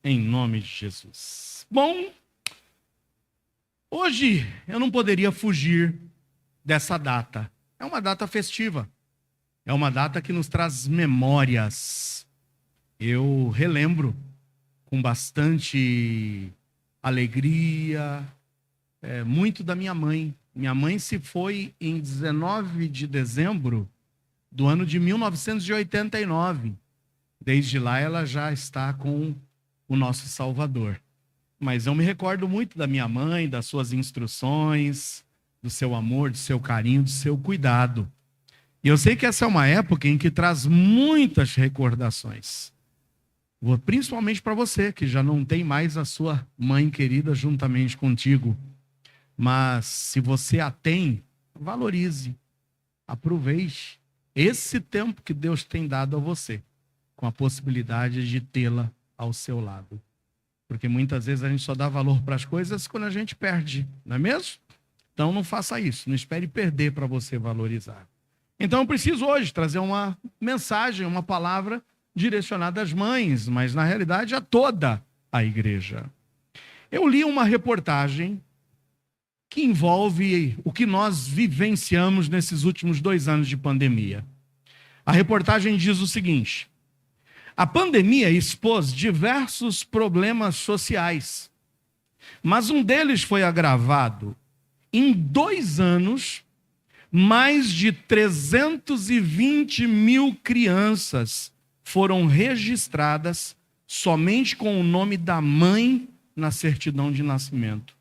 em nome de Jesus. Bom, hoje eu não poderia fugir dessa data. É uma data festiva. É uma data que nos traz memórias. Eu relembro com bastante alegria, muito da minha mãe. Minha mãe se foi em 19 de dezembro do ano de 1989. Desde lá ela já está com o nosso Salvador. Mas eu me recordo muito da minha mãe, das suas instruções, do seu amor, do seu carinho, do seu cuidado. E eu sei que essa é uma época em que traz muitas recordações. Principalmente para você, que já não tem mais a sua mãe querida juntamente contigo. Mas se você a tem, valorize, aproveite esse tempo que Deus tem dado a você, com a possibilidade de tê-la ao seu lado. Porque muitas vezes a gente só dá valor para as coisas quando a gente perde, não é mesmo? Então não faça isso, não espere perder para você valorizar. Então eu preciso hoje trazer uma mensagem, uma palavra direcionada às mães, mas na realidade a toda a igreja. Eu li uma reportagem que envolve o que nós vivenciamos nesses últimos 2 anos de pandemia. A reportagem diz o seguinte: a pandemia expôs diversos problemas sociais, mas um deles foi agravado. Em 2 anos, mais de 320 mil crianças foram registradas somente com o nome da mãe na certidão de nascimento,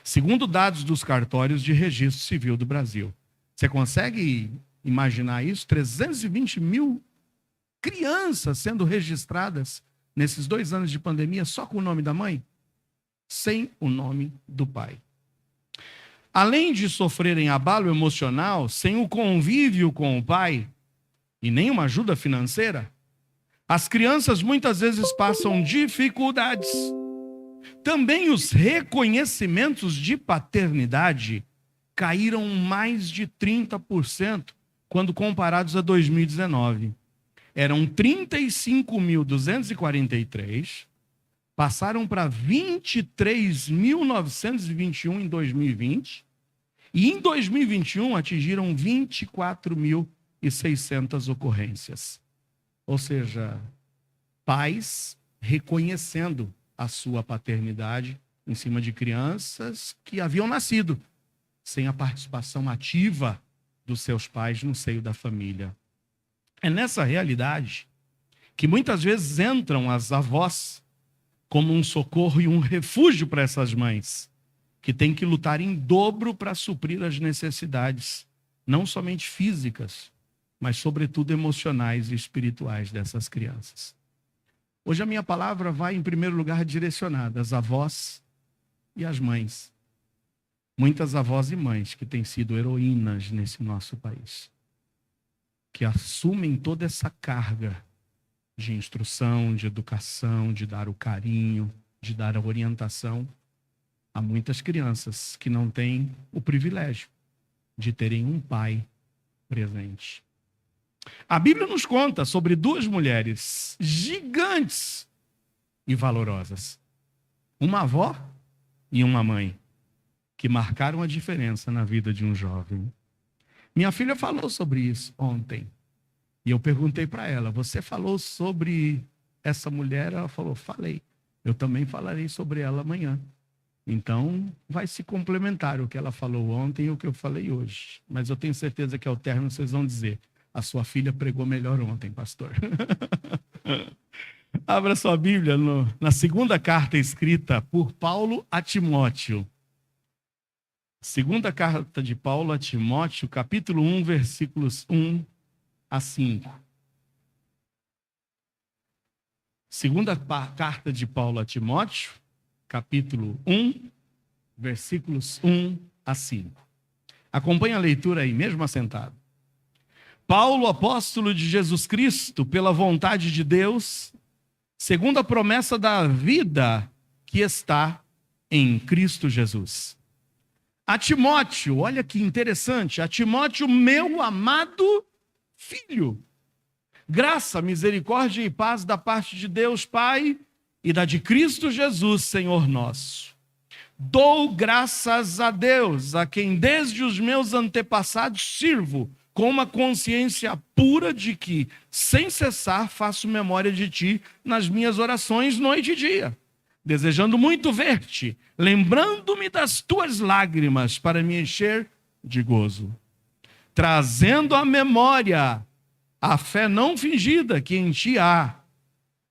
segundo dados dos cartórios de registro civil do Brasil. Você consegue imaginar isso? 320 mil crianças sendo registradas nesses 2 anos de pandemia só com o nome da mãe, sem o nome do pai. Além de sofrerem abalo emocional, sem o convívio com o pai e nenhuma ajuda financeira, as crianças muitas vezes passam dificuldades. Também os reconhecimentos de paternidade caíram mais de 30% quando comparados a 2019. Eram 35.243, passaram para 23.921 em 2020, e em 2021 atingiram 24.600 ocorrências. Ou seja, pais reconhecendo a sua paternidade em cima de crianças que haviam nascido sem a participação ativa dos seus pais no seio da família. É nessa realidade que muitas vezes entram as avós como um socorro e um refúgio para essas mães, que têm que lutar em dobro para suprir as necessidades, não somente físicas, mas sobretudo emocionais e espirituais dessas crianças. Hoje a minha palavra vai, em primeiro lugar, direcionada às avós e às mães. Muitas avós e mães que têm sido heroínas nesse nosso país, que assumem toda essa carga de instrução, de educação, de dar o carinho, de dar a orientação a muitas crianças que não têm o privilégio de terem um pai presente. A Bíblia nos conta sobre 2 mulheres gigantes e valorosas. Uma avó e uma mãe, que marcaram a diferença na vida de um jovem. Minha filha falou sobre isso ontem. E eu perguntei para ela: você falou sobre essa mulher? Ela falou: falei. Eu também falarei sobre ela amanhã. Então, vai se complementar o que ela falou ontem e o que eu falei hoje. Mas eu tenho certeza que ao término vocês vão dizer: a sua filha pregou melhor ontem, pastor. Abra sua Bíblia na segunda carta escrita por Paulo a Timóteo. Segunda carta de Paulo a Timóteo, capítulo 1, versículos 1 a 5. Segunda carta de Paulo a Timóteo, capítulo 1, versículos 1 a 5. Acompanhe a leitura aí, mesmo assentado. Paulo, apóstolo de Jesus Cristo, pela vontade de Deus, segundo a promessa da vida que está em Cristo Jesus. A Timóteo, olha que interessante, a Timóteo, meu amado filho, graça, misericórdia e paz da parte de Deus Pai e da de Cristo Jesus, Senhor nosso. Dou graças a Deus, a quem desde os meus antepassados sirvo, com uma consciência pura de que, sem cessar, faço memória de ti nas minhas orações noite e dia, desejando muito ver-te, lembrando-me das tuas lágrimas para me encher de gozo, trazendo à memória a fé não fingida que em ti há,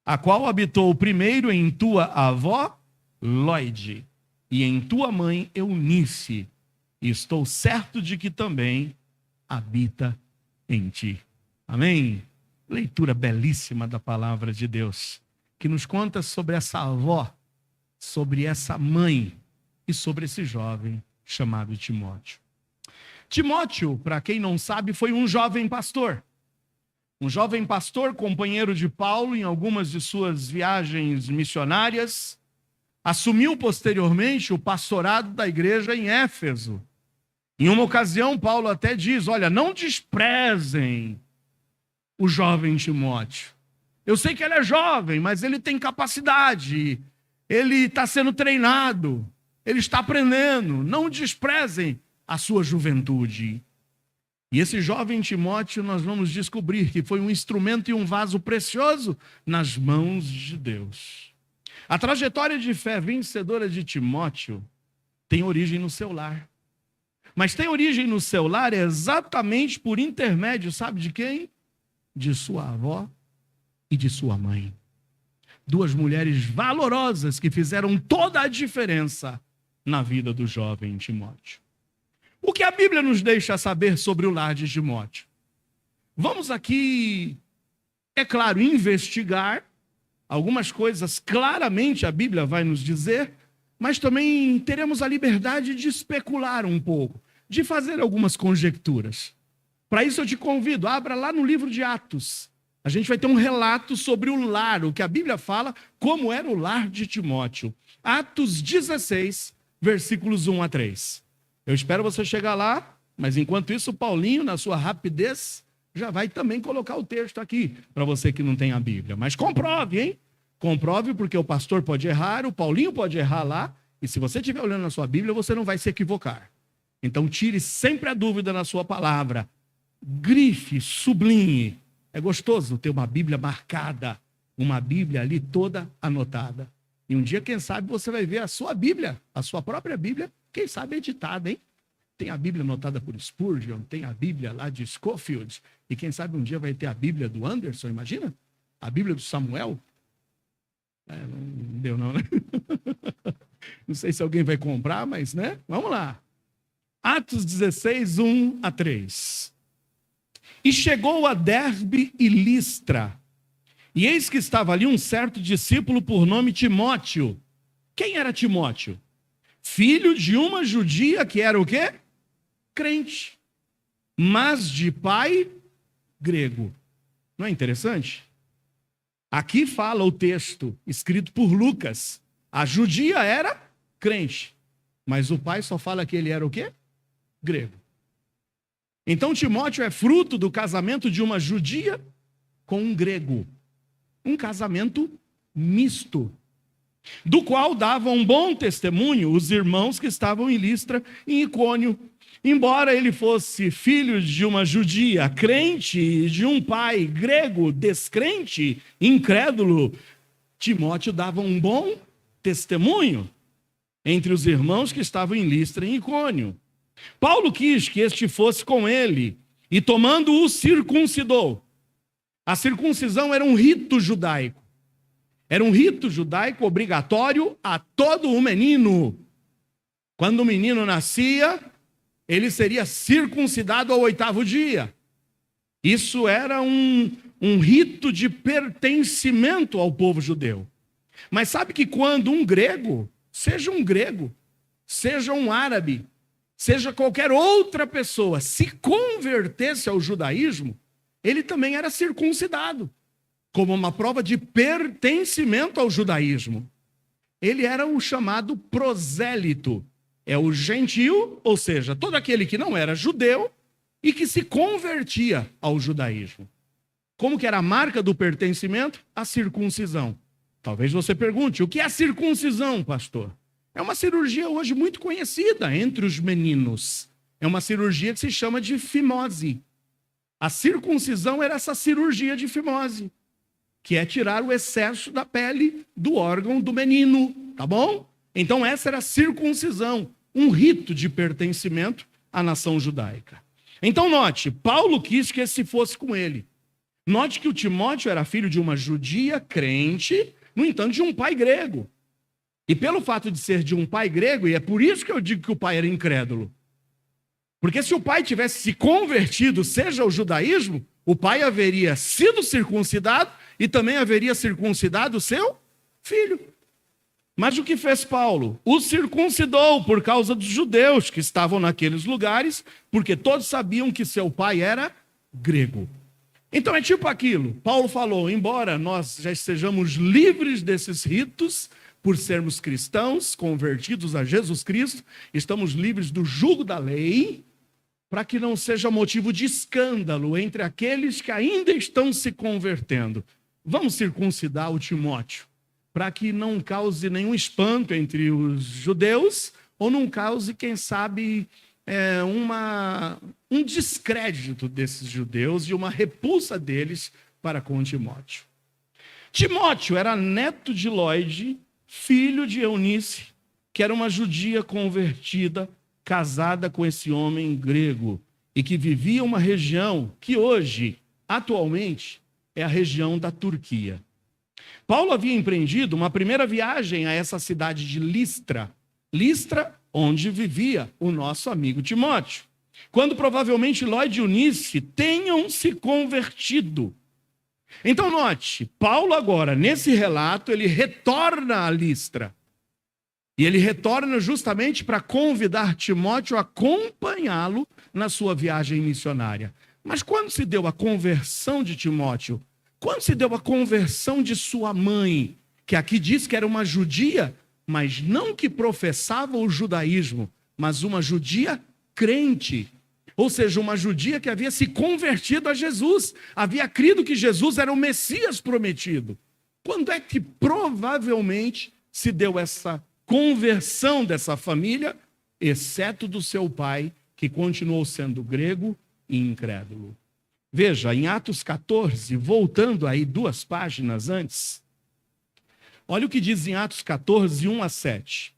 a qual habitou primeiro em tua avó, Lóide, e em tua mãe, Eunice, e estou certo de que também habita em ti. Amém? Leitura belíssima da palavra de Deus, que nos conta sobre essa avó, sobre essa mãe e sobre esse jovem chamado Timóteo. Timóteo, para quem não sabe, foi um jovem pastor. Um jovem pastor, companheiro de Paulo em algumas de suas viagens missionárias, assumiu posteriormente o pastorado da igreja em Éfeso. Em uma ocasião, Paulo até diz, olha, não desprezem o jovem Timóteo. Eu sei que ele é jovem, mas ele tem capacidade, ele está sendo treinado, ele está aprendendo. Não desprezem a sua juventude. E esse jovem Timóteo, nós vamos descobrir que foi um instrumento e um vaso precioso nas mãos de Deus. A trajetória de fé vencedora de Timóteo tem origem no seu lar. Mas tem origem no seu lar exatamente por intermédio, sabe de quem? De sua avó e de sua mãe. Duas mulheres valorosas que fizeram toda a diferença na vida do jovem Timóteo. O que a Bíblia nos deixa saber sobre o lar de Timóteo? Vamos aqui, é claro, investigar algumas coisas, claramente a Bíblia vai nos dizer, mas também teremos a liberdade de especular um pouco, de fazer algumas conjecturas. Para isso eu te convido, abra lá no livro de Atos. A gente vai ter um relato sobre o lar, o que a Bíblia fala, como era o lar de Timóteo. Atos 16, versículos 1 a 3. Eu espero você chegar lá, mas enquanto isso, Paulinho, na sua rapidez, já vai também colocar o texto aqui, para você que não tem a Bíblia. Mas comprove, hein? Comprove, porque o pastor pode errar, o Paulinho pode errar lá, e se você estiver olhando na sua Bíblia, você não vai se equivocar. Então, tire sempre a dúvida na sua palavra. Grife, sublinhe. É gostoso ter uma Bíblia marcada, uma Bíblia ali toda anotada. E um dia, quem sabe, você vai ver a sua Bíblia, a sua própria Bíblia, quem sabe editada, hein? Tem a Bíblia anotada por Spurgeon, tem a Bíblia lá de Scofield, e quem sabe um dia vai ter a Bíblia do Anderson, imagina? A Bíblia do Samuel. Não deu não, né? Não sei se alguém vai comprar, mas, né? Vamos lá. Atos 16, 1 a 3. E chegou a Derbe e Listra, e eis que estava ali um certo discípulo por nome Timóteo. Quem era Timóteo? Filho de uma judia que era o quê? Crente, mas de pai grego. Não é interessante? Aqui fala o texto escrito por Lucas. A judia era crente, mas o pai só fala que ele era o quê? Grego. Então Timóteo é fruto do casamento de uma judia com um grego. Um casamento misto, do qual davam um bom testemunho os irmãos que estavam em Listra e em Icônio. Embora ele fosse filho de uma judia crente e de um pai grego descrente, incrédulo, Timóteo dava um bom testemunho entre os irmãos que estavam em Listra e em Icônio. Paulo quis que este fosse com ele e, tomando-o, circuncidou. A circuncisão era um rito judaico. Era um rito judaico obrigatório a todo o menino. Quando o menino nascia, ele seria circuncidado ao 8º dia. Isso era um rito de pertencimento ao povo judeu. Mas sabe que quando um grego, seja um árabe, seja qualquer outra pessoa, se convertesse ao judaísmo, ele também era circuncidado, como uma prova de pertencimento ao judaísmo. Ele era o chamado prosélito. É o gentio, ou seja, todo aquele que não era judeu e que se convertia ao judaísmo. Como que era a marca do pertencimento? A circuncisão. Talvez você pergunte, o que é circuncisão, pastor? É uma cirurgia hoje muito conhecida entre os meninos. É uma cirurgia que se chama de fimose. A circuncisão era essa cirurgia de fimose, que é tirar o excesso da pele do órgão do menino, tá bom? Então essa era a circuncisão, um rito de pertencimento à nação judaica. Então note, Paulo quis que esse fosse com ele. Note que o Timóteo era filho de uma judia crente, no entanto, de um pai grego. E pelo fato de ser de um pai grego, e é por isso que eu digo que o pai era incrédulo, porque se o pai tivesse se convertido, seja ao judaísmo, o pai haveria sido circuncidado e também haveria circuncidado o seu filho. Mas o que fez Paulo? O circuncidou por causa dos judeus que estavam naqueles lugares, porque todos sabiam que seu pai era grego. Então é tipo aquilo, Paulo falou, embora nós já estejamos livres desses ritos, por sermos cristãos, convertidos a Jesus Cristo, estamos livres do jugo da lei, para que não seja motivo de escândalo entre aqueles que ainda estão se convertendo. Vamos circuncidar o Timóteo, para que não cause nenhum espanto entre os judeus, ou não cause, quem sabe, um descrédito desses judeus e uma repulsa deles para com Timóteo. Timóteo era neto de Lóide, filho de Eunice, que era uma judia convertida, casada com esse homem grego, e que vivia uma região que hoje, atualmente, é a região da Turquia. Paulo havia empreendido uma primeira viagem a essa cidade de Listra, onde vivia o nosso amigo Timóteo, quando provavelmente Lóide e Eunice tenham se convertido. Então note, Paulo agora, nesse relato, ele retorna a Listra. E ele retorna justamente para convidar Timóteo a acompanhá-lo na sua viagem missionária. Mas quando se deu a conversão de Timóteo? Quando se deu a conversão de sua mãe, que aqui diz que era uma judia, mas não que professava o judaísmo, mas uma judia crente. Ou seja, uma judia que havia se convertido a Jesus, havia crido que Jesus era o Messias prometido. Quando é que provavelmente se deu essa conversão dessa família, exceto do seu pai, que continuou sendo grego e incrédulo? Veja, em Atos 14, voltando aí 2 páginas antes, olha o que diz em Atos 14, 1-7.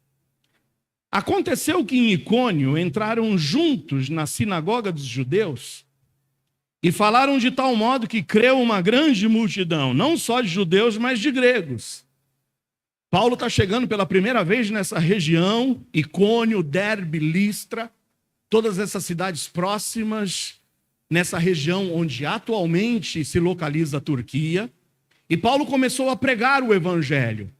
Aconteceu que em Icônio entraram juntos na sinagoga dos judeus e falaram de tal modo que creu uma grande multidão, não só de judeus, mas de gregos. Paulo está chegando pela primeira vez nessa região, Icônio, Derbe, Listra, todas essas cidades próximas, nessa região onde atualmente se localiza a Turquia. E Paulo começou a pregar o evangelho.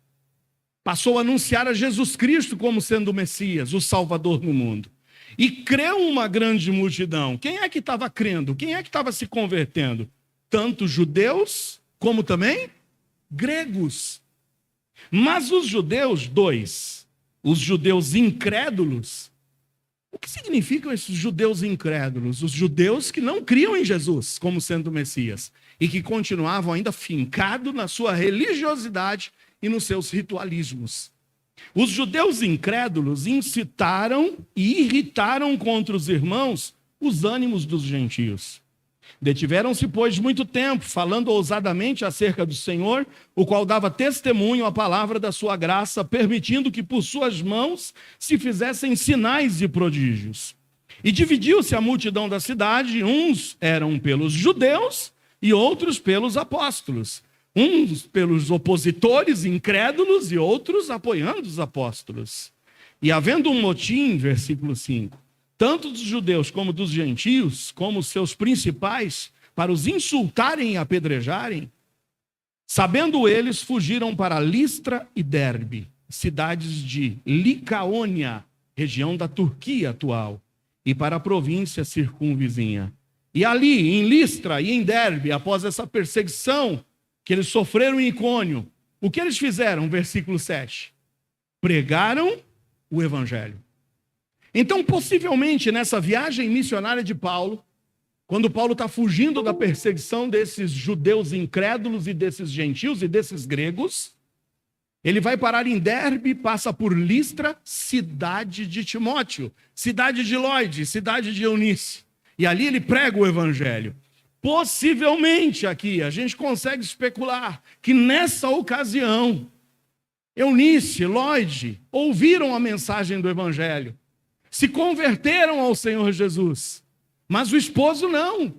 Passou a anunciar a Jesus Cristo como sendo o Messias, o Salvador do mundo. E creu uma grande multidão. Quem é que estava crendo? Quem é que estava se convertendo? Tanto judeus como também gregos. Mas os judeus, os judeus incrédulos, o que significam esses judeus incrédulos? Os judeus que não criam em Jesus como sendo o Messias e que continuavam ainda fincados na sua religiosidade e nos seus ritualismos. Os judeus incrédulos incitaram e irritaram contra os irmãos os ânimos dos gentios. Detiveram-se, pois, muito tempo, falando ousadamente acerca do Senhor, o qual dava testemunho à palavra da sua graça, permitindo que por suas mãos se fizessem sinais e prodígios. E dividiu-se a multidão da cidade, uns eram pelos judeus e outros pelos apóstolos. Uns pelos opositores incrédulos e outros apoiando os apóstolos. E havendo um motim, versículo 5, tanto dos judeus como dos gentios, como seus principais, para os insultarem e apedrejarem, sabendo eles, fugiram para Listra e Derbe, cidades de Licaônia, região da Turquia atual, e para a província circunvizinha. E ali, em Listra e em Derbe, após essa perseguição que eles sofreram em Icônio, o que eles fizeram? Versículo 7. Pregaram o evangelho. Então, possivelmente, nessa viagem missionária de Paulo, quando Paulo está fugindo da perseguição desses judeus incrédulos e desses gentios e desses gregos, Ele vai parar em Derbe, passa por Listra, cidade de Timóteo, cidade de Lóide, cidade de Eunice. E ali ele prega o evangelho. Possivelmente aqui, a gente consegue especular que nessa ocasião, Eunice, Lóide, ouviram a mensagem do evangelho, se converteram ao Senhor Jesus. Mas o esposo não.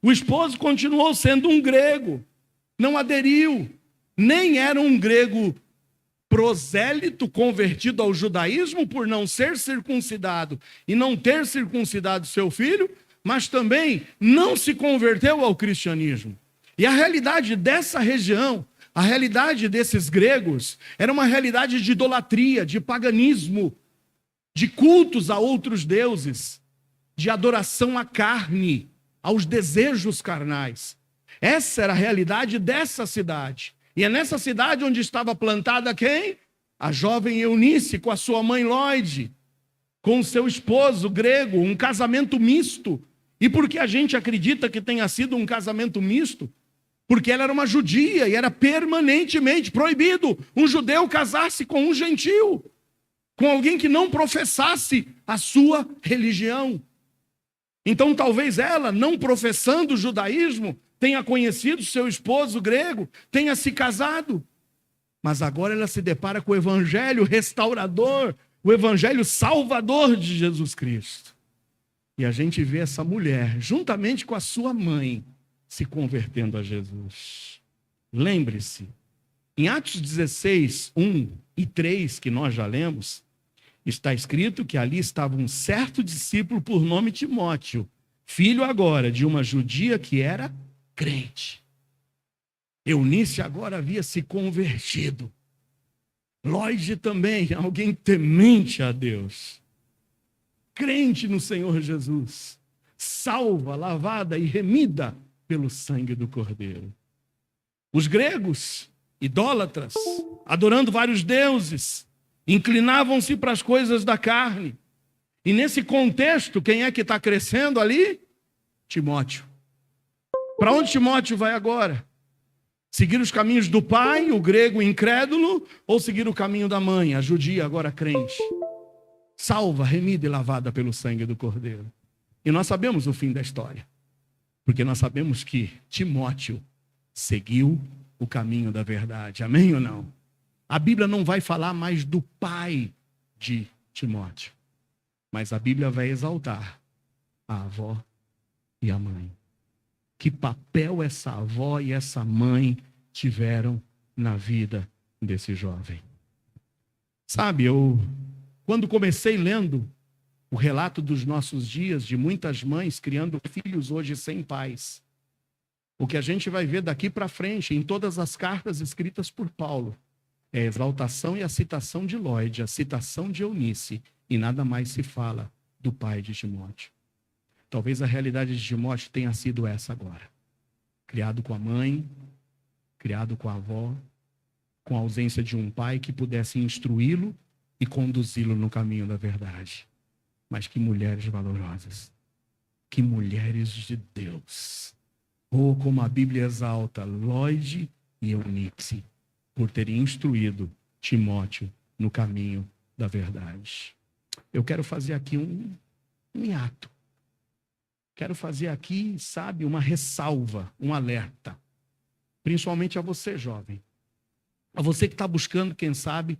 O esposo continuou sendo um grego, não aderiu, nem era um grego prosélito convertido ao judaísmo por não ser circuncidado e não ter circuncidado seu filho, mas também não se converteu ao cristianismo. E a realidade dessa região, a realidade desses gregos, era uma realidade de idolatria, de paganismo, de cultos a outros deuses, de adoração à carne, aos desejos carnais. Essa era a realidade dessa cidade. E é nessa cidade onde estava plantada quem? A jovem Eunice com a sua mãe Lóide, com o seu esposo grego, um casamento misto. E por que a gente acredita que tenha sido um casamento misto? Porque ela era uma judia e era permanentemente proibido um judeu casar-se com um gentil, com alguém que não professasse a sua religião. Então talvez ela, não professando o judaísmo, tenha conhecido seu esposo grego, tenha se casado. Mas agora ela se depara com o evangelho restaurador, o evangelho salvador de Jesus Cristo. E a gente vê essa mulher, juntamente com a sua mãe, se convertendo a Jesus. Lembre-se, em Atos 16, 1 e 3, que nós já lemos, está escrito que ali estava um certo discípulo por nome Timóteo, filho agora de uma judia que era crente. Eunice agora havia se convertido. Lóide também, alguém temente a Deus. Crente no Senhor Jesus. Salva, lavada e remida pelo sangue do Cordeiro. Os gregos, idólatras, adorando vários deuses, inclinavam-se para as coisas da carne. E nesse contexto, quem é que está crescendo ali? Timóteo. Para onde Timóteo vai agora? Seguir os caminhos do pai, o grego incrédulo, ou seguir o caminho da mãe, a judia agora crente? Salva, remida e lavada pelo sangue do Cordeiro. E nós sabemos o fim da história. Porque nós sabemos que Timóteo seguiu o caminho da verdade. Amém ou não? A Bíblia não vai falar mais do pai de Timóteo. Mas a Bíblia vai exaltar a avó e a mãe. Que papel essa avó e essa mãe tiveram na vida desse jovem. Sabe, quando comecei lendo o relato dos nossos dias, de muitas mães criando filhos hoje sem pais, o que a gente vai ver daqui para frente, em todas as cartas escritas por Paulo, é a exaltação e a citação de Lóide, a citação de Eunice, e nada mais se fala do pai de Timóteo. Talvez a realidade de Timóteo tenha sido essa agora. Criado com a mãe, criado com a avó, com a ausência de um pai que pudesse instruí-lo e conduzi-lo no caminho da verdade. Mas que mulheres valorosas, que mulheres de Deus. Oh, como a Bíblia exalta Lóide e Eunice, por terem instruído Timóteo no caminho da verdade. Eu quero fazer aqui um hiato. Quero fazer aqui, sabe, uma ressalva, um alerta. Principalmente a você, jovem. A você que está buscando, quem sabe,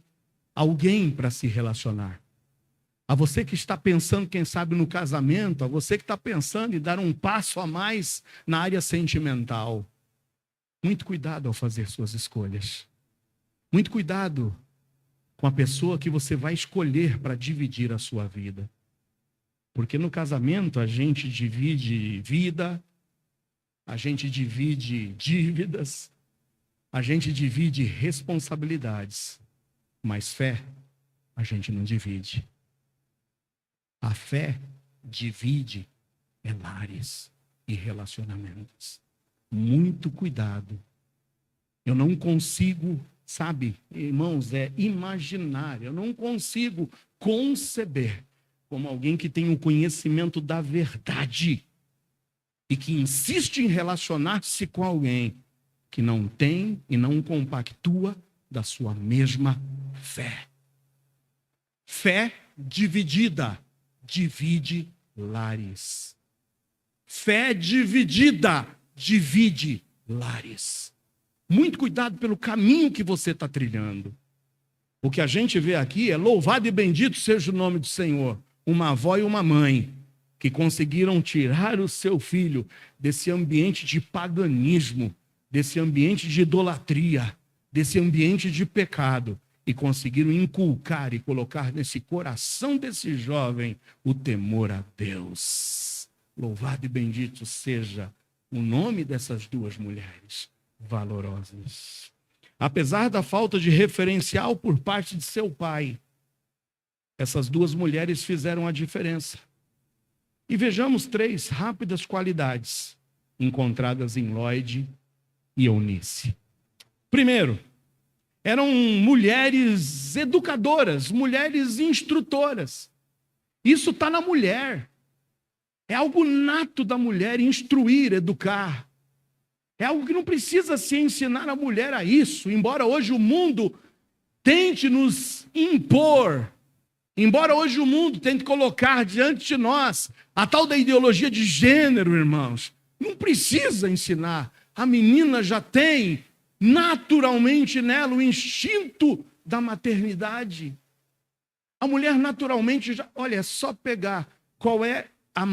alguém para se relacionar. A você que está pensando, quem sabe, no casamento. A você que está pensando em dar um passo a mais na área sentimental. Muito cuidado ao fazer suas escolhas. Muito cuidado com a pessoa que você vai escolher para dividir a sua vida. Porque no casamento a gente divide vida, a gente divide dívidas, a gente divide responsabilidades, mas fé a gente não divide. A fé divide lares e relacionamentos. Muito cuidado. Eu não consigo, sabe, irmãos, imaginar, eu não consigo conceber como alguém que tem o conhecimento da verdade e que insiste em relacionar-se com alguém que não tem e não compactua da sua mesma fé. Fé dividida divide lares. Fé dividida divide lares. Muito cuidado pelo caminho que você está trilhando. O que a gente vê aqui é louvado e bendito seja o nome do Senhor. Uma avó e uma mãe que conseguiram tirar o seu filho desse ambiente de paganismo, desse ambiente de idolatria, desse ambiente de pecado, e conseguiram inculcar e colocar nesse coração desse jovem o temor a Deus. Louvado e bendito seja o nome dessas duas mulheres valorosas. Apesar da falta de referencial por parte de seu pai, essas duas mulheres fizeram a diferença. E vejamos 3 rápidas qualidades encontradas em Lloyd e Eunice. Primeiro, eram mulheres educadoras, mulheres instrutoras. Isso está na mulher. É algo nato da mulher instruir, educar. É algo que não precisa se ensinar a mulher a isso, embora hoje o mundo tente nos impor, embora hoje o mundo tente colocar diante de nós a tal da ideologia de gênero, irmãos. Não precisa ensinar. A menina já tem naturalmente nela o instinto da maternidade. A mulher naturalmente já, olha, é só pegar qual é o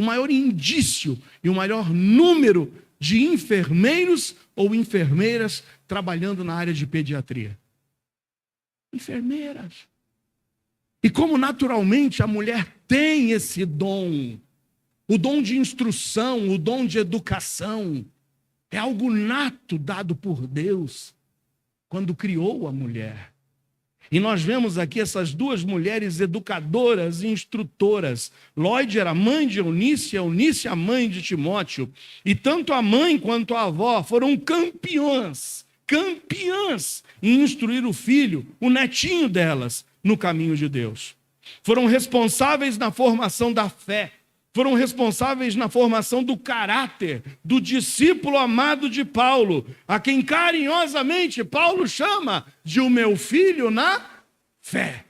maior indício e o maior número de enfermeiros ou enfermeiras trabalhando na área de pediatria. Enfermeiras. E como naturalmente a mulher tem esse dom, o dom de instrução, o dom de educação, é algo nato dado por Deus quando criou a mulher. E nós vemos aqui essas duas mulheres educadoras e instrutoras. Lloyd era mãe de Eunice, Eunice a mãe de Timóteo. E tanto a mãe quanto a avó foram campeãs em instruir o filho, o netinho delas, no caminho de Deus. Foram responsáveis na formação da fé. Foram responsáveis na formação do caráter do discípulo amado de Paulo, a quem carinhosamente Paulo chama de o meu filho na fé.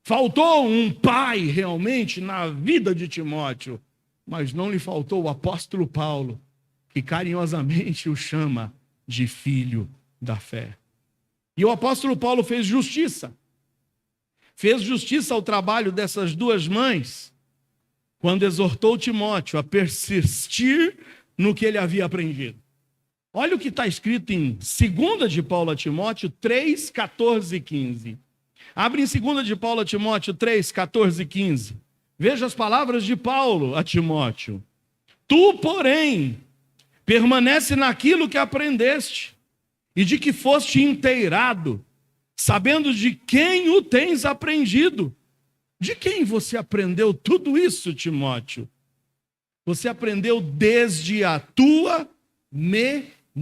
Faltou um pai realmente na vida de Timóteo, mas não lhe faltou o apóstolo Paulo, que carinhosamente o chama de filho da fé. E o apóstolo Paulo fez justiça ao trabalho dessas duas mães, quando exortou Timóteo a persistir no que ele havia aprendido. Olha o que está escrito em 2 de Paulo a Timóteo 3, 14 e 15. Abre em 2 de Paulo a Timóteo 3, 14 e 15. Veja as palavras de Paulo a Timóteo. Tu, porém, permanece naquilo que aprendeste e de que foste inteirado, sabendo de quem o tens aprendido. De quem você aprendeu tudo isso, Timóteo? Você aprendeu desde a tua meninice.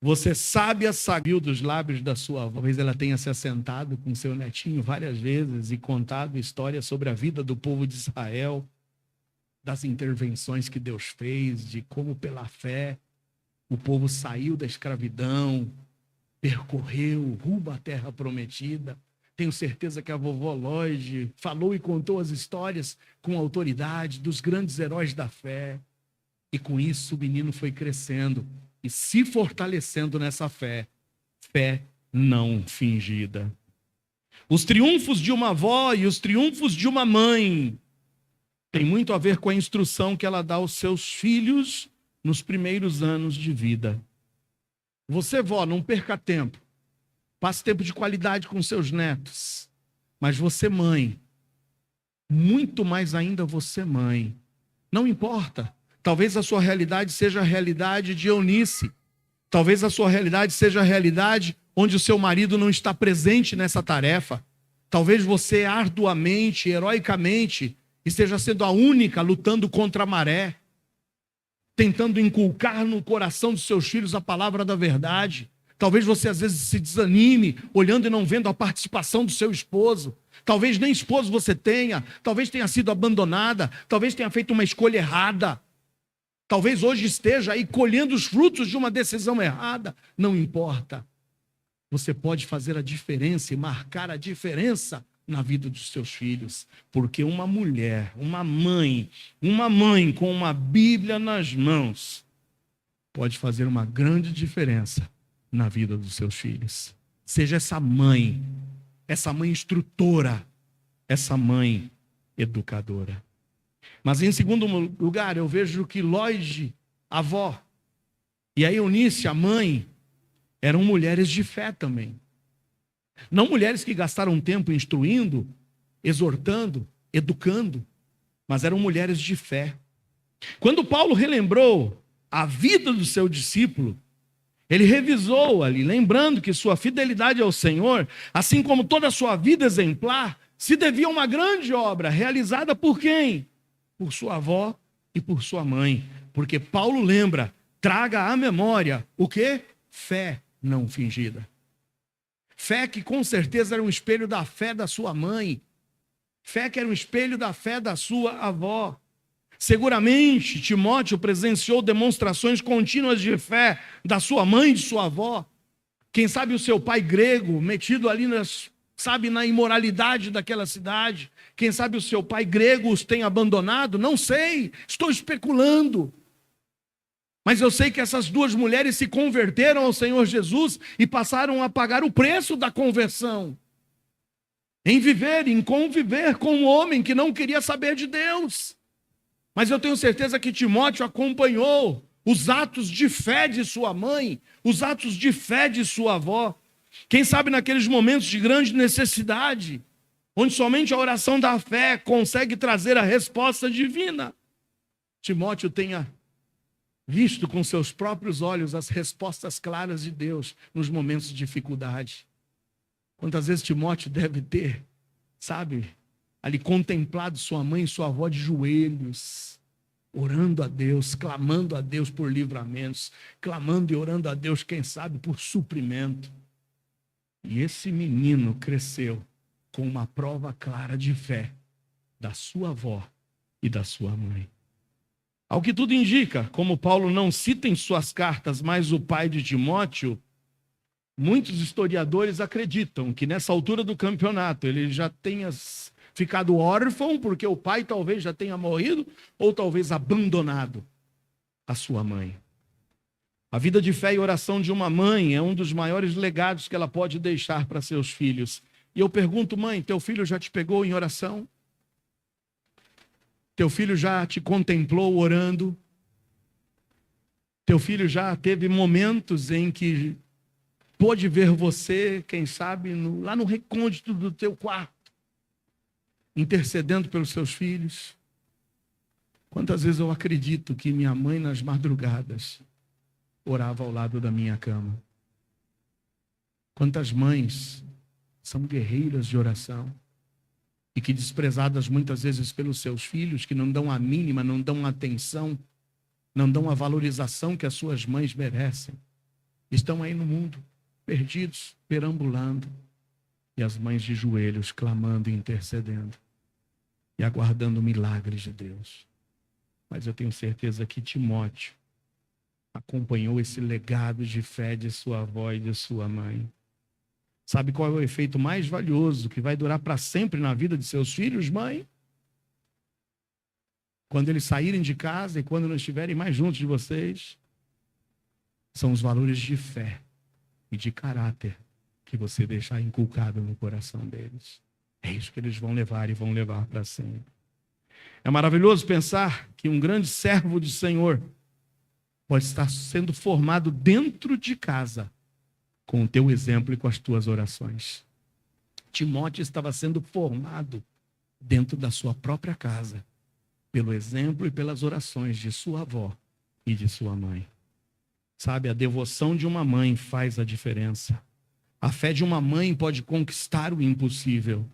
Você sabe a sabiu dos lábios da sua avó. Talvez ela tenha se assentado com seu netinho várias vezes e contado histórias sobre a vida do povo de Israel, das intervenções que Deus fez, de como pela fé o povo saiu da escravidão, percorreu rumo à terra prometida. Tenho certeza que a vovó Lloyd falou e contou as histórias com autoridade dos grandes heróis da fé. E com isso o menino foi crescendo e se fortalecendo nessa fé. Fé não fingida. Os triunfos de uma avó e os triunfos de uma mãe têm muito a ver com a instrução que ela dá aos seus filhos nos primeiros anos de vida. Você, vó, não perca tempo. Passe tempo de qualidade com seus netos. Mas você, mãe, muito mais ainda você, mãe, não importa. Talvez a sua realidade seja a realidade de Eunice. Talvez a sua realidade seja a realidade onde o seu marido não está presente nessa tarefa. Talvez você arduamente, heroicamente, esteja sendo a única lutando contra a maré, tentando inculcar no coração dos seus filhos a palavra da verdade. Talvez você às vezes se desanime, olhando e não vendo a participação do seu esposo. Talvez nem esposo você tenha, talvez tenha sido abandonada, talvez tenha feito uma escolha errada. Talvez hoje esteja aí colhendo os frutos de uma decisão errada. Não importa. Você pode fazer a diferença e marcar a diferença na vida dos seus filhos. Porque uma mulher, uma mãe com uma Bíblia nas mãos, pode fazer uma grande diferença na vida dos seus filhos. Seja essa mãe instrutora, essa mãe educadora. Mas em segundo lugar, eu vejo que Lloyd, a avó, e a Eunice, a mãe, eram mulheres de fé também. Não mulheres que gastaram tempo instruindo, exortando, educando, mas eram mulheres de fé. Quando Paulo relembrou a vida do seu discípulo, ele revisou ali, lembrando que sua fidelidade ao Senhor, assim como toda a sua vida exemplar, se devia a uma grande obra realizada por quem? Por sua avó e por sua mãe. Porque Paulo lembra, traga à memória o quê? Fé não fingida. Fé que com certeza era um espelho da fé da sua mãe. Fé que era um espelho da fé da sua avó. Seguramente Timóteo presenciou demonstrações contínuas de fé da sua mãe e de sua avó. Quem sabe o seu pai grego, metido ali na imoralidade daquela cidade. Quem sabe o seu pai grego os tem abandonado? Não sei, estou especulando. Mas eu sei que essas duas mulheres se converteram ao Senhor Jesus e passaram a pagar o preço da conversão. Em viver, em conviver com um homem que não queria saber de Deus. Mas eu tenho certeza que Timóteo acompanhou os atos de fé de sua mãe, os atos de fé de sua avó. Quem sabe naqueles momentos de grande necessidade, onde somente a oração da fé consegue trazer a resposta divina, Timóteo tenha visto com seus próprios olhos as respostas claras de Deus nos momentos de dificuldade. Quantas vezes Timóteo deve ter, ali contemplado sua mãe e sua avó de joelhos, orando a Deus, clamando a Deus por livramentos, clamando e orando a Deus, quem sabe, por suprimento. E esse menino cresceu com uma prova clara de fé da sua avó e da sua mãe. Ao que tudo indica, como Paulo não cita em suas cartas mais o pai de Timóteo, muitos historiadores acreditam que nessa altura do campeonato ele já tenha ficado órfão, porque o pai talvez já tenha morrido, ou talvez abandonado a sua mãe. A vida de fé e oração de uma mãe é um dos maiores legados que ela pode deixar para seus filhos. E eu pergunto, mãe, teu filho já te pegou em oração? Teu filho já te contemplou orando? Teu filho já teve momentos em que pôde ver você, quem sabe, lá no recôndito do teu quarto, intercedendo pelos seus filhos? Quantas vezes eu acredito que minha mãe, nas madrugadas, orava ao lado da minha cama? Quantas mães são guerreiras de oração e que, desprezadas muitas vezes pelos seus filhos, que não dão a mínima, não dão atenção, não dão a valorização que as suas mães merecem, estão aí no mundo, perdidos, perambulando, e as mães de joelhos clamando e intercedendo e aguardando milagres de Deus. Mas eu tenho certeza que Timóteo acompanhou esse legado de fé de sua avó e de sua mãe. Sabe qual é o efeito mais valioso que vai durar para sempre na vida de seus filhos, mãe? Quando eles saírem de casa e quando não estiverem mais juntos de vocês, são os valores de fé e de caráter que você deixar inculcado no coração deles. É isso que eles vão levar e vão levar para sempre. É maravilhoso pensar que um grande servo do Senhor pode estar sendo formado dentro de casa com o teu exemplo e com as tuas orações. Timóteo estava sendo formado dentro da sua própria casa, pelo exemplo e pelas orações de sua avó e de sua mãe. Sabe, a devoção de uma mãe faz a diferença. A fé de uma mãe pode conquistar o impossível.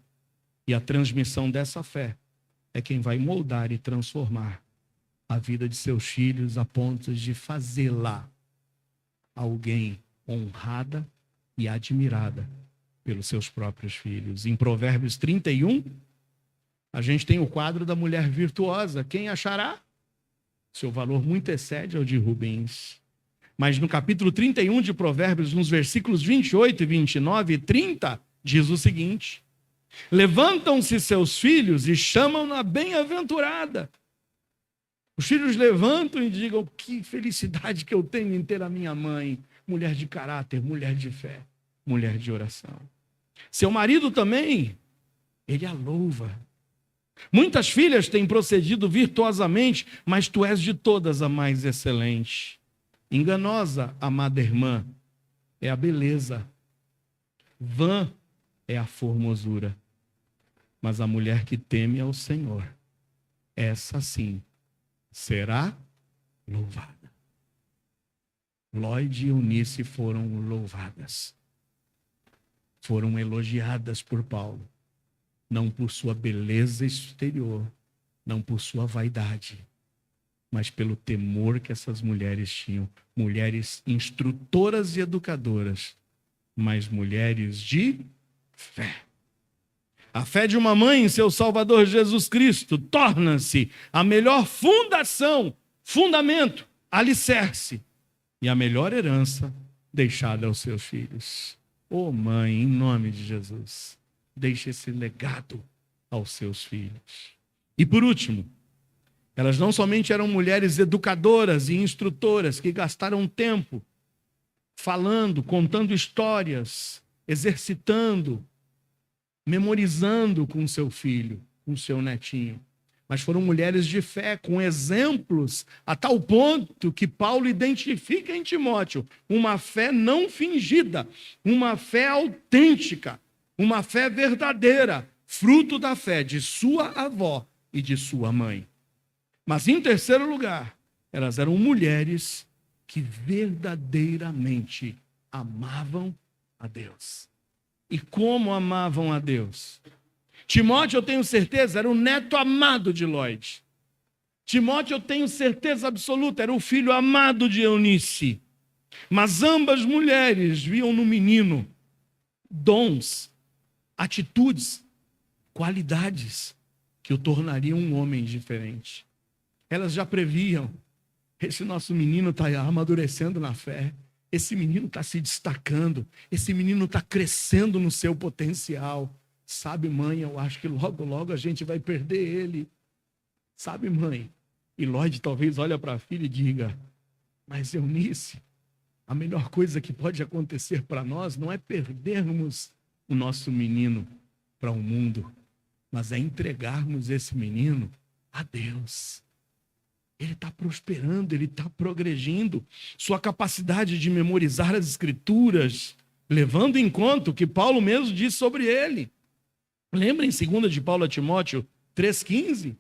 E a transmissão dessa fé é quem vai moldar e transformar a vida de seus filhos a ponto de fazê-la alguém honrada e admirada pelos seus próprios filhos. Em Provérbios 31, a gente tem o quadro da mulher virtuosa. Quem achará? Seu valor muito excede ao de Rubens. Mas no capítulo 31 de Provérbios, nos versículos 28, 29 e 30, diz o seguinte: levantam-se seus filhos e chamam-na bem-aventurada. Os filhos levantam e digam: que felicidade que eu tenho em ter a minha mãe, mulher de caráter, mulher de fé, mulher de oração. Seu marido também, ele a louva. Muitas filhas têm procedido virtuosamente, mas tu és de todas a mais excelente. Enganosa, amada irmã, é a beleza. Vã é a formosura. Mas a mulher que teme ao Senhor, essa sim será louvada. Lloyd e Eunice foram louvadas. Foram elogiadas por Paulo. Não por sua beleza exterior, não por sua vaidade, mas pelo temor que essas mulheres tinham. Mulheres instrutoras e educadoras, mas mulheres de fé. A fé de uma mãe em seu Salvador Jesus Cristo torna-se a melhor fundação, fundamento, alicerce e a melhor herança deixada aos seus filhos. Ô mãe, em nome de Jesus, deixe esse legado aos seus filhos. E por último, elas não somente eram mulheres educadoras e instrutoras que gastaram tempo falando, contando histórias, exercitando, memorizando com seu filho, com seu netinho, mas foram mulheres de fé, com exemplos, a tal ponto que Paulo identifica em Timóteo uma fé não fingida, uma fé autêntica, uma fé verdadeira, fruto da fé de sua avó e de sua mãe. Mas em terceiro lugar, elas eram mulheres que verdadeiramente amavam a Deus. E como amavam a Deus? Timóteo, eu tenho certeza, era o neto amado de Lloyd. Timóteo, eu tenho certeza absoluta, era o filho amado de Eunice. Mas ambas mulheres viam no menino dons, atitudes, qualidades que o tornariam um homem diferente. Elas já previam: esse nosso menino está amadurecendo na fé, esse menino está se destacando, esse menino está crescendo no seu potencial. Sabe, mãe, eu acho que logo, logo a gente vai perder ele. Sabe, mãe? E Lloyd talvez olhe para a filha e diga: mas Eunice, a melhor coisa que pode acontecer para nós não é perdermos o nosso menino para o mundo, mas é entregarmos esse menino a Deus. Ele está prosperando, ele está progredindo. Sua capacidade de memorizar as Escrituras, levando em conta o que Paulo mesmo disse sobre ele. Lembra em 2 de Paulo a Timóteo 3,15?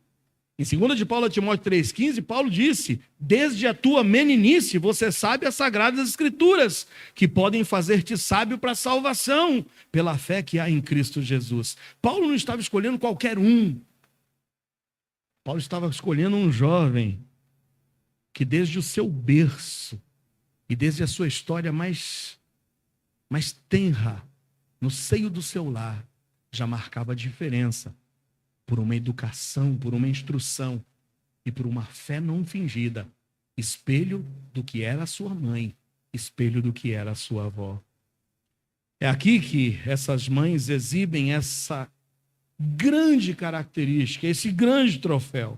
Em 2 de Paulo a Timóteo 3,15, Paulo disse: desde a tua meninice você sabe as sagradas escrituras, que podem fazer-te sábio para a salvação, pela fé que há em Cristo Jesus. Paulo não estava escolhendo qualquer um. Paulo estava escolhendo um jovem que desde o seu berço e desde a sua história mais tenra, no seio do seu lar, já marcava a diferença por uma educação, por uma instrução e por uma fé não fingida, espelho do que era a sua mãe, espelho do que era a sua avó. É aqui que essas mães exibem essa grande característica, esse grande troféu,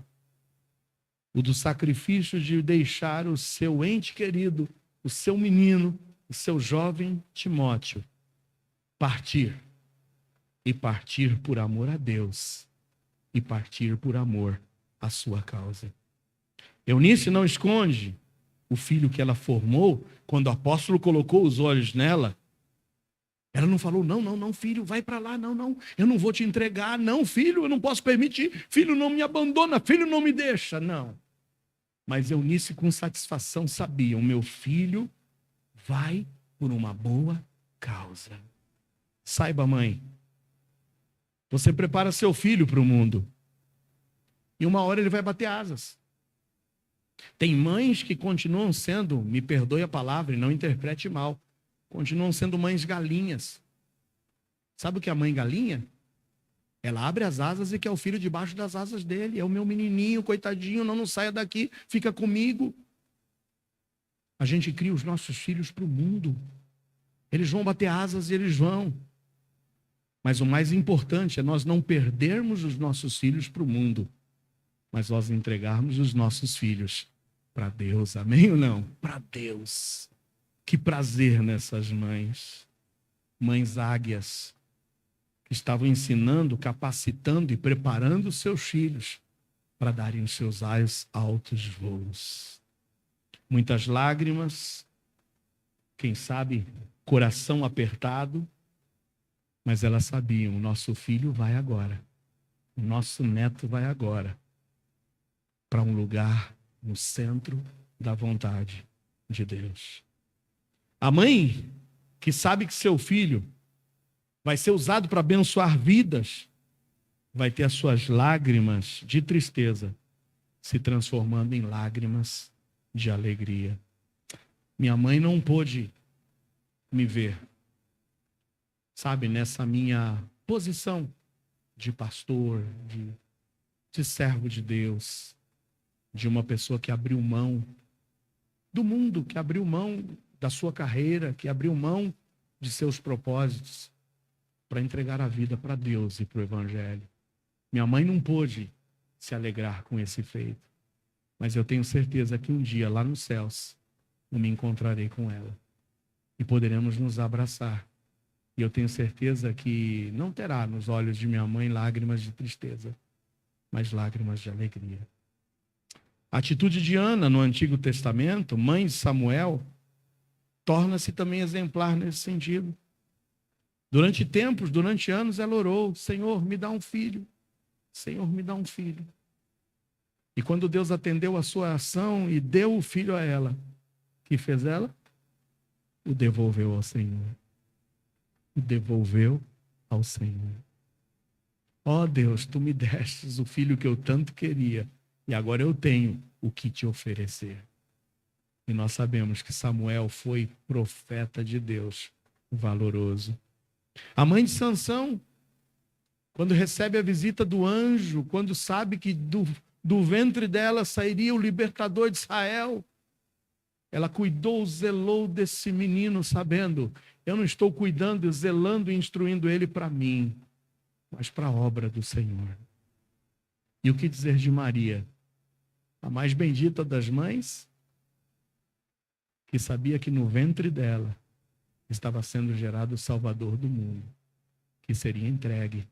o do sacrifício de deixar o seu ente querido, o seu menino, o seu jovem Timóteo, partir. E partir por amor a Deus. E partir por amor à sua causa. Eunice não esconde o filho que ela formou. Quando o apóstolo colocou os olhos nela, ela não falou: não, filho, vai para lá, não, eu não vou te entregar, não, filho, eu não posso permitir, filho, não me abandona, filho, não me deixa, não. Mas Eunice, com satisfação, sabia: o meu filho vai por uma boa causa. Saiba, mãe, você prepara seu filho para o mundo. E uma hora ele vai bater asas. Tem mães que continuam sendo, me perdoe a palavra e não interprete mal, continuam sendo mães galinhas. Sabe o que é a mãe galinha? Ela abre as asas e quer o filho debaixo das asas dele. É o meu menininho, coitadinho, não saia daqui, fica comigo. A gente cria os nossos filhos para o mundo. Eles vão bater asas e eles vão. Mas o mais importante é nós não perdermos os nossos filhos para o mundo, mas nós entregarmos os nossos filhos para Deus. Amém ou não? Para Deus. Que prazer nessas mães. Mães águias, que estavam ensinando, capacitando e preparando os seus filhos para darem os seus altos voos. Muitas lágrimas, quem sabe coração apertado, mas elas sabiam, o nosso filho vai agora, o nosso neto vai agora para um lugar no centro da vontade de Deus. A mãe que sabe que seu filho vai ser usado para abençoar vidas, vai ter as suas lágrimas de tristeza se transformando em lágrimas de alegria. Minha mãe não pôde me ver, sabe, nessa minha posição de pastor, de servo de Deus, de uma pessoa que abriu mão do mundo, que abriu mão da sua carreira, que abriu mão de seus propósitos para entregar a vida para Deus e para o Evangelho. Minha mãe não pôde se alegrar com esse feito, mas eu tenho certeza que um dia lá nos céus eu me encontrarei com ela e poderemos nos abraçar. E eu tenho certeza que não terá nos olhos de minha mãe lágrimas de tristeza, mas lágrimas de alegria. A atitude de Ana no Antigo Testamento, mãe de Samuel, torna-se também exemplar nesse sentido. Durante tempos, durante anos, ela orou: Senhor, me dá um filho. Senhor, me dá um filho. E quando Deus atendeu a sua ação e deu o filho a ela, o que fez ela? O devolveu ao Senhor. O devolveu ao Senhor. Ó Deus, tu me destes o filho que eu tanto queria, e agora eu tenho o que te oferecer. E nós sabemos que Samuel foi profeta de Deus, valoroso. A mãe de Sansão, quando recebe a visita do anjo, quando sabe que do ventre dela sairia o libertador de Israel, ela cuidou, zelou desse menino, sabendo, eu não estou cuidando, zelando e instruindo ele para mim, mas para a obra do Senhor. E o que dizer de Maria, a mais bendita das mães, que sabia que no ventre dela estava sendo gerado o Salvador do mundo, que seria entregue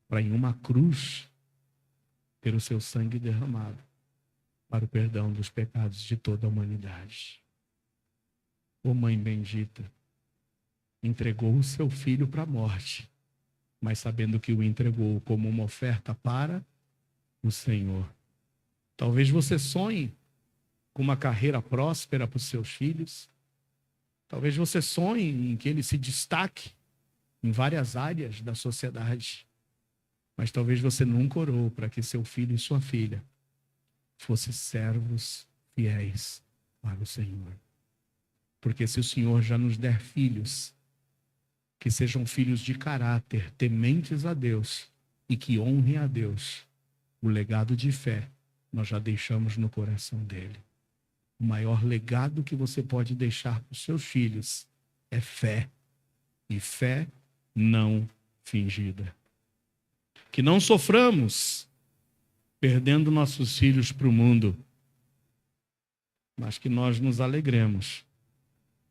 para em uma cruz ter o seu sangue derramado para o perdão dos pecados de toda a humanidade. Ô mãe bendita, entregou o seu filho para a morte, mas sabendo que o entregou como uma oferta para o Senhor. Talvez você sonhe com uma carreira próspera para os seus filhos. Talvez você sonhe em que ele se destaque em várias áreas da sociedade. Mas talvez você nunca orou para que seu filho e sua filha fossem servos fiéis para o Senhor. Porque se o Senhor já nos der filhos, que sejam filhos de caráter, tementes a Deus e que honrem a Deus, o legado de fé nós já deixamos no coração dele. O maior legado que você pode deixar para os seus filhos é fé. E fé não fingida. Que não soframos perdendo nossos filhos para o mundo, mas que nós nos alegremos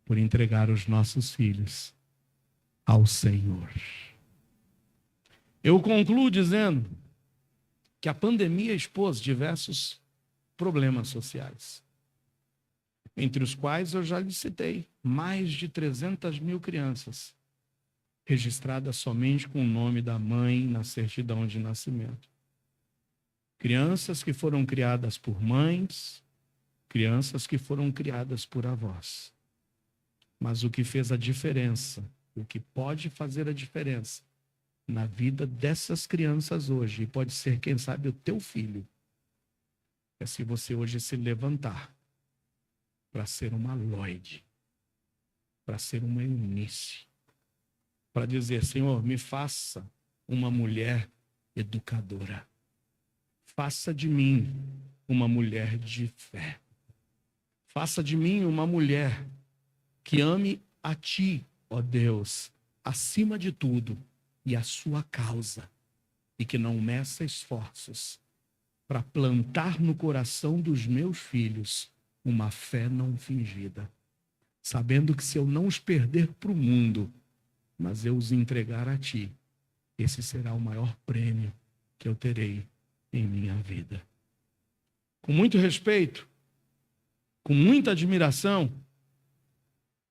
por entregar os nossos filhos ao Senhor. Eu concluo dizendo que a pandemia expôs diversos problemas sociais, entre os quais eu já lhe citei, mais de 300 mil crianças registradas somente com o nome da mãe na certidão de nascimento. Crianças que foram criadas por mães, crianças que foram criadas por avós. Mas o que fez a diferença, o que pode fazer a diferença na vida dessas crianças hoje, e pode ser, quem sabe, o teu filho, é se você hoje se levantar para ser uma Lloyd, para ser uma Eunice, para dizer, Senhor, me faça uma mulher educadora. Faça de mim uma mulher de fé. Faça de mim uma mulher que ame a ti, ó Deus, acima de tudo, e a sua causa, e que não meça esforços para plantar no coração dos meus filhos uma fé não fingida, sabendo que se eu não os perder para o mundo, mas eu os entregar a ti, esse será o maior prêmio que eu terei em minha vida. Com muito respeito, com muita admiração,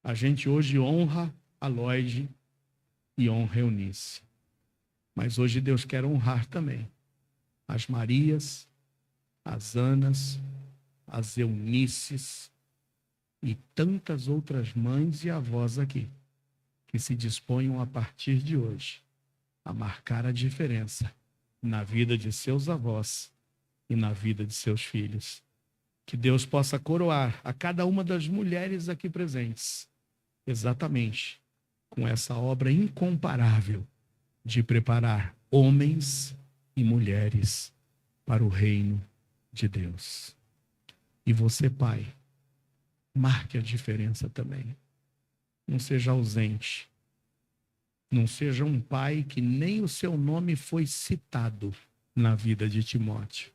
a gente hoje honra a Lloyd e honra a Eunice. Mas hoje Deus quer honrar também as Marias, as Anas, as Eunices e tantas outras mães e avós aqui, que se disponham a partir de hoje a marcar a diferença na vida de seus avós e na vida de seus filhos. Que Deus possa coroar a cada uma das mulheres aqui presentes, exatamente com essa obra incomparável de preparar homens e mulheres para o reino de Deus. E você, pai, marque a diferença também. Não seja ausente. Não seja um pai que nem o seu nome foi citado na vida de Timóteo.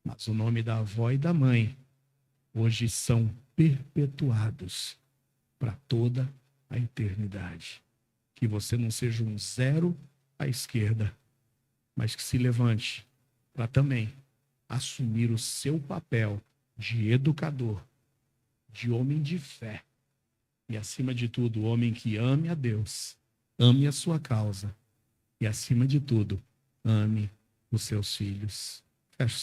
Mas o nome da avó e da mãe hoje são perpetuados para toda a eternidade. Que você não seja um zero à esquerda, mas que se levante para também assumir o seu papel de educador, de homem de fé e, acima de tudo, homem que ame a Deus, ame a sua causa e, acima de tudo, ame os seus filhos. Feche